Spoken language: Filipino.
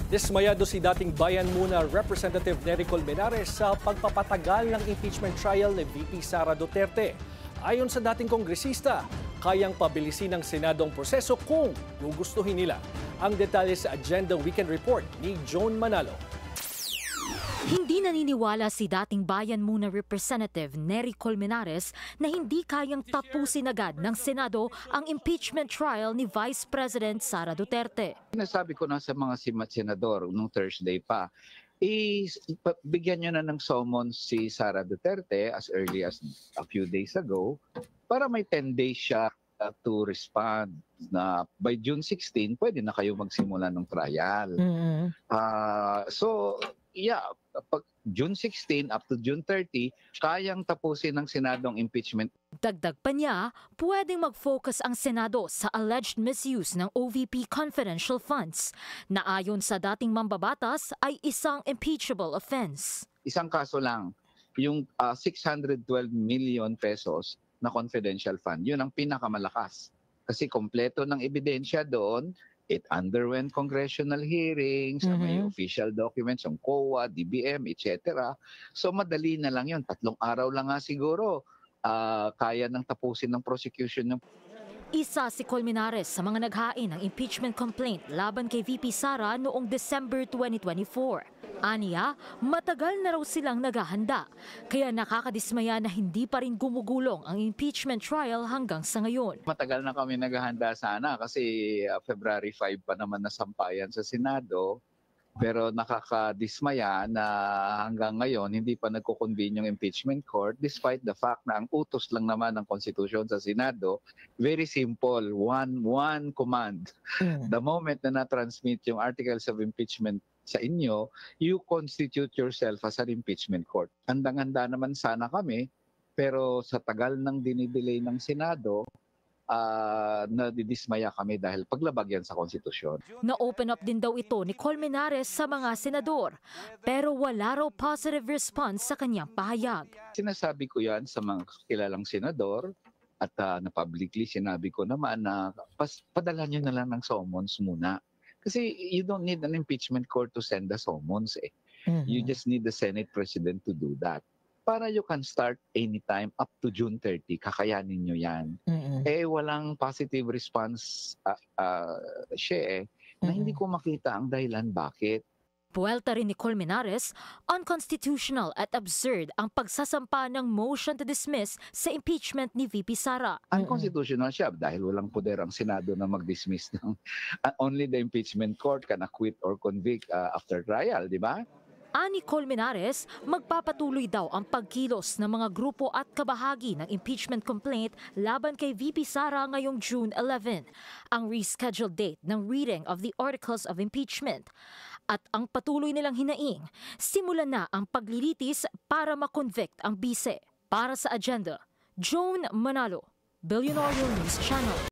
Dismayado si dating Bayan Muna Representative Nery Colmenares sa pagpapatagal ng impeachment trial ni VP Sara Duterte. Ayon sa dating kongresista, kayang pabilisin ng Senado ang proseso kung gugustuhin nila. Ang detalye sa Agenda Weekend Report ni Joan Manalo. Hindi naniniwala si dating Bayan Muna Representative Nery Colmenares na hindi kayang tapusin agad ng Senado ang impeachment trial ni Vice President Sara Duterte. Sinasabi ko na sa mga senador nung Thursday pa, bigyan nyo na ng summons si Sara Duterte as early as a few days ago para may 10 days siya to respond na by June 16, pwede na kayo magsimula ng trial. Pag June 16 up to June 30, kayang tapusin ng Senado ang impeachment. Dagdag pa niya, pwedeng mag-focus ang Senado sa alleged misuse ng OVP confidential funds na ayon sa dating mambabatas ay isang impeachable offense. Isang kaso lang, yung 612 million pesos na confidential fund, yun ang pinakamalakas. Kasi kompleto ng ebidensya doon. It underwent congressional hearings, may official documents, yung COA, DBM, etc. So madali na lang yun. 3 araw lang nga siguro kaya nang tapusin ng prosecution. Isa si Colmenares sa mga naghain ng impeachment complaint laban kay VP Sara noong December 2024. Aniya, matagal na raw silang naghahanda. Kaya nakakadismaya na hindi pa rin gumugulong ang impeachment trial hanggang sa ngayon. Matagal na kami naghahanda sana kasi February 5 pa naman nasampayan sa Senado. Pero nakakadismaya na hanggang ngayon hindi pa nagko-convene yung impeachment court despite the fact na ang utos lang naman ng Constitution sa Senado, very simple, one command. The moment na na-transmit yung articles of impeachment sa inyo, you constitute yourself as an impeachment court. Handang-handa naman sana kami, pero sa tagal ng dinidelay ng Senado, nadidismaya kami dahil paglabag yan sa konstitusyon. Na-open up din daw ito ni Colmenares sa mga senador, pero wala raw positive response sa kanyang pahayag. Sinasabi ko yan sa mga kilalang senador at na publicly sinabi ko naman na padala nyo na lang ng summons muna. Kasi you don't need an impeachment court to send the summons. You just need the Senate President to do that. Para you can start anytime up to June 30, kakayanin nyo yan. Walang positive response na hindi ko makita ang dahilan bakit. Puwelta rin ni Colmenares, unconstitutional at absurd ang pagsasampa ng motion to dismiss sa impeachment ni VP Sara. Unconstitutional siya dahil walang poder ang Senado na mag-dismiss ng only the impeachment court can acquit or convict after trial, di ba? Ani Colmenares, magpapatuloy daw ang pagkilos ng mga grupo at kabahagi ng impeachment complaint laban kay VP Sara ngayong June 11, ang rescheduled date ng reading of the articles of impeachment. At ang patuloy nilang hinaing, simulan na ang paglilitis para makonvict ang bise. Para sa Agenda, Joan Manalo, Billionaire News Channel.